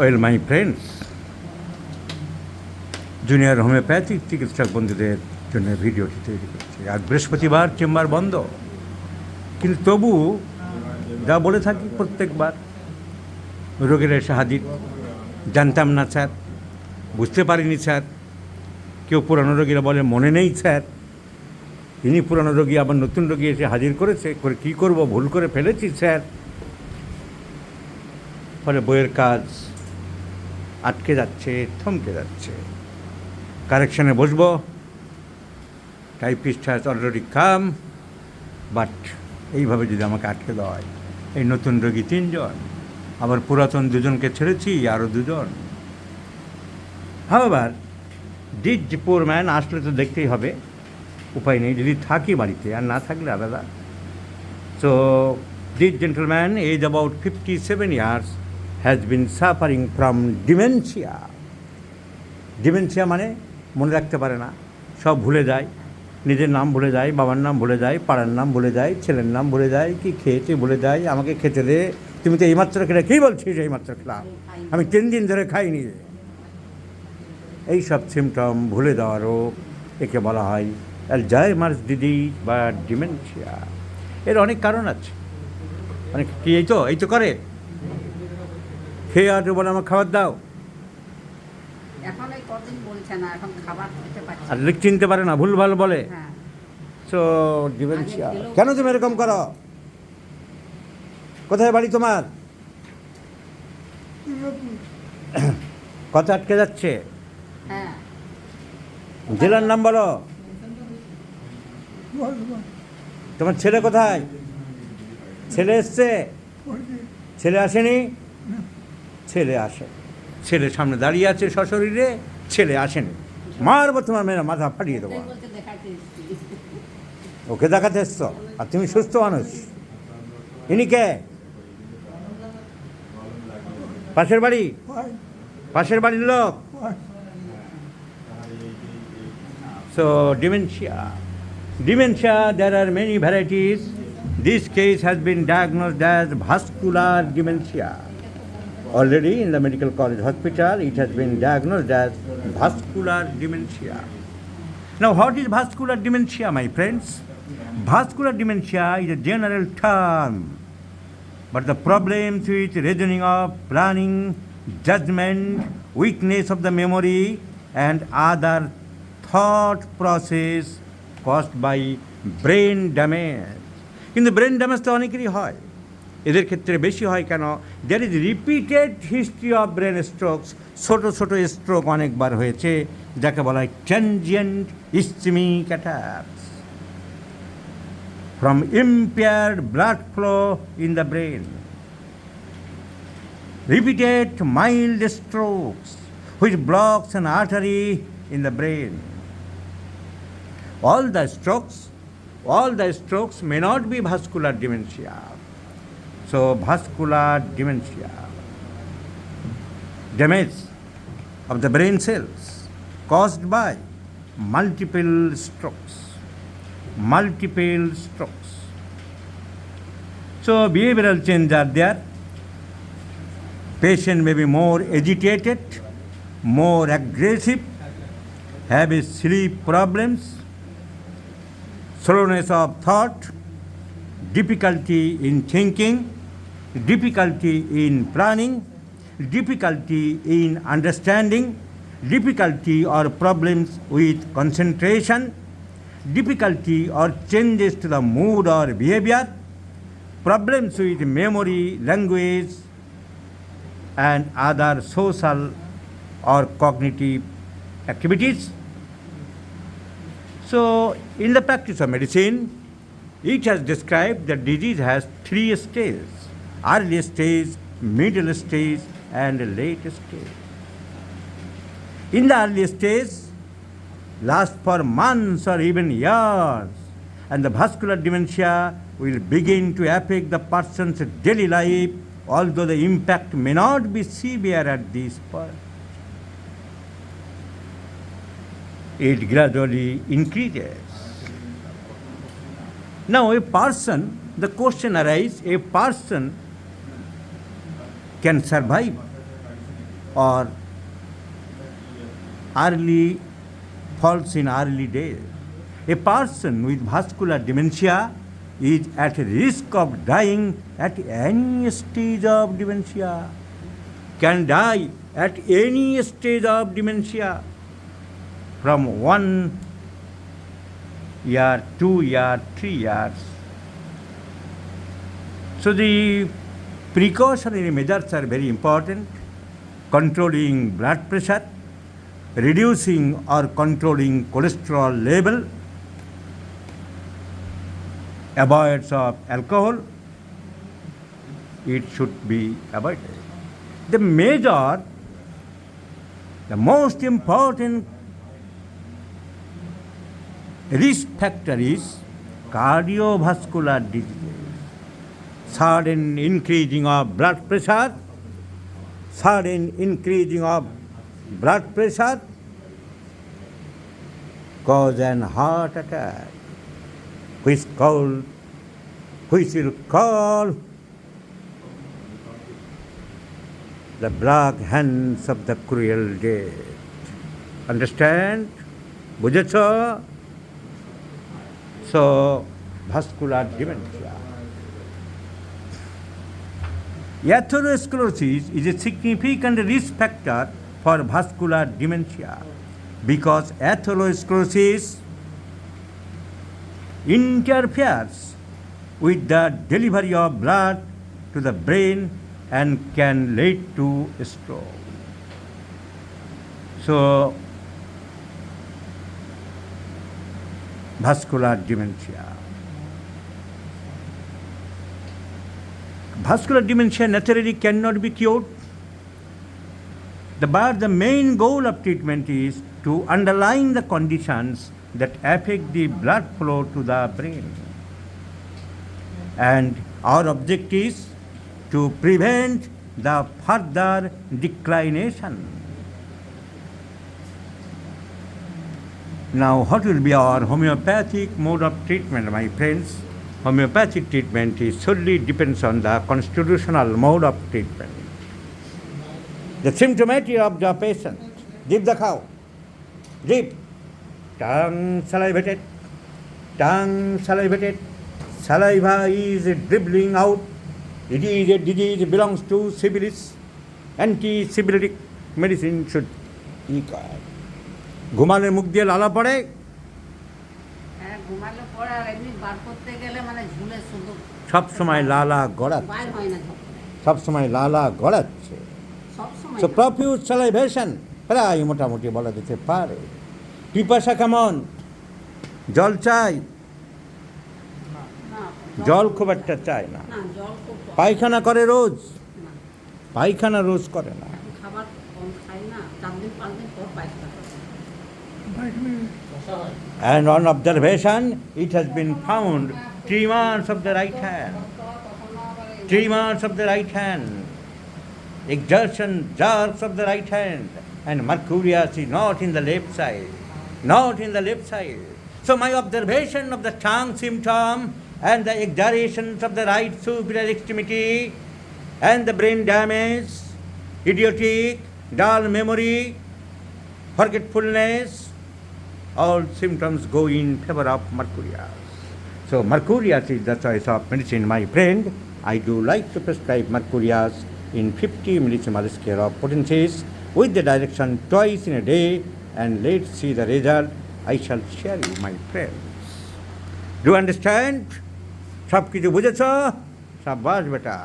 Well my friends, junior homeopathic চিকিৎসক বন্ধুদের জন্য ভিডিওটি তৈরি করছি। আজ বৃহস্পতিবার, চেম্বার বন্ধ, কিন্তু তবু যা বলে থাকি প্রত্যেকবার, রোগীরা এসে হাজির। জানতাম না স্যার, বুঝতে পারিনি স্যার। কেউ পুরানো রোগীরা বলে মনে নেই স্যার। ইনি পুরানো রোগী, আবার নতুন রোগী এসে হাজির করেছে, করে কী করবো, ভুল করে ফেলেছি স্যার। ফলে বইয়ের কাজ আটকে যাচ্ছে, থমকে যাচ্ছে। কারেকশানে বসবো, typist has already come, but এইভাবে যদি আমাকে আটকে দেওয়া হয়, এই নতুন রোগী 3 জন, আবার পুরাতন 2 জনকে ছেড়েছি, আরও 2 জন। হাওয়েভার দিস পুর ম্যান আসলে তো দেখতেই হবে, উপায় নেই, যদি থাকি বাড়িতে, আর না থাকলে আলাদা। So this gentleman, age about 57 years, has been suffering from dementia. Dementia মানে মনে রাখতে পারে না, সব ভুলে যায়, নিজের নাম ভুলে যায়, বাবার নাম ভুলে যায়, পাড়ার নাম ভুলে যায়, ছেলের নাম ভুলে যায়, কি খেয়েছে ভুলে যায়। আমাকে খেতে দে, তুমি তো এইমাত্র খেলে, কী বলছিস এইমাত্র খেলাম, আমি 3 দিন ধরে খাইনি। এইসব সিমটম, ভুলে দেওয়া রোগ, একে বলা হয় অ্যালজাইমার্স ডিজিজ বা ডিমেনশিয়া। এর অনেক কারণ আছে। অনেক কি এই তো করে খেয়ে আর বলে আমার খাবার দাও, আর লিখ চিনতে পারে না, ভুল ভাল বলে। So dementia. কেন তুমি এরকম করো? কোথায় বাড়ি তোমার? কথা আটকে যাচ্ছে। জেলার নাম বলো। তোমার ছেলে কোথায়? ছেলে এসছে? ছেলে আসেনি? ছেলে আসে, ছেলে সামনে দাঁড়িয়ে আছে সশরীরে, ছেলে আসেনি। মারবো তোমার মেয়েরা, মাথা ফাটিয়ে দেবো। ওকে দেখাতে এসছো, আর তুমি সুস্থ মানুষ। ইনি কে? পাশের বাড়ি, পাশের বাড়ির লোক। So dementia. Dementia, there are many varieties. This case has been diagnosed as vascular dementia. Already in the Medical College Hospital, it has been diagnosed as vascular dementia. Now, what is vascular dementia, my friends? Vascular dementia is a general term, but the problems with reasoning of planning, judgment, weakness of the memory, and other thought process caused by brain damage. কিন্তু brain damage তো অনেকেরই হয়, এদের ক্ষেত্রে বেশি হয় কেন? There is repeated history of brain strokes. ছোটো ছোটো স্ট্রোক অনেকবার হয়েছে, যাকে বলা হয় transient ischaemic attacks from impaired blood flow in the brain. Repeated mild strokes which blocks an artery in the brain. All the strokes may not be vascular dementia. So vascular dementia, damage of the brain cells caused by multiple strokes. So behavioral changes are there. Patient may be more agitated, more aggressive, have sleep problems, slowness of thought, difficulty in thinking, difficulty in planning, difficulty in understanding, difficulty or problems with concentration, difficulty or changes to the mood or behavior, problems with memory, language, and other social or cognitive activities. So, in the practice of medicine, it has described that disease has 3 stages: early stage, middle stage, and late stage. In the early stage, last for months or even years, and the vascular dementia will begin to affect the person's daily life, although the impact may not be severe at this point. It gradually increases. Now a person, the question arises, a person can survive or early falls in early days. A person with vascular dementia is at risk of dying at any stage of dementia, can die at any stage of dementia from 1 year, 2 years, 3 years. So the precautionary measures are very important. Controlling blood pressure, reducing or controlling cholesterol level, avoidance of alcohol, it should be avoided. The most important risk factor is cardiovascular disease, sudden increasing of blood pressure, cause an heart attack, which will call the black hands of the cruel death. Understand? বুঝেছ? So, vascular dementia. Atherosclerosis is a significant risk factor for vascular dementia because atherosclerosis interferes with the delivery of blood to the brain and can lead to stroke. So, vascular dementia. Vascular dementia naturally cannot be cured, but the main goal of treatment is to underline the conditions that affect the blood flow to the brain. And our objective is to prevent the further declination. Now, what will be our homeopathic mode of treatment, my friends? Homeopathic treatment is solely depends on the constitutional mode of treatment. The symptomatology of the patient, deep the cow, deep, tongue salivated, saliva is dribbling out. It is a disease belongs to syphilis. Anti-syphilitic medicine should be required. ঘুমালে মুখ দিয়ে লালা পড়ে, সব সময় লালা গড়াচ্ছে, so profuse সালাইভেশন প্রায় মোটামুটি বলা যেতে পারে। পিপাসা কেমন? জল চাই? জল খুব একটা চায় না। পায়খানা করে রোজ? পায়খানা রোজ করে না। And on observation, it has been found tremors of the right hand, exertion, jerks of the right hand, and mercurius is not in the left side. So my observation of the tongue symptom and the exaggerations of the right superior extremity and the brain damage, idiotic, dull memory, forgetfulness, all symptoms go in favor of mercurius. So mercurius is the choice of medicine, my friend. I do like to prescribe mercurius in 50 millimolar scale of potencies with the direction twice in a day, and let's see the result. I shall share you, my friends. Do you understand? সব কিছু বুঝেছ? সাব্বাস বেটা।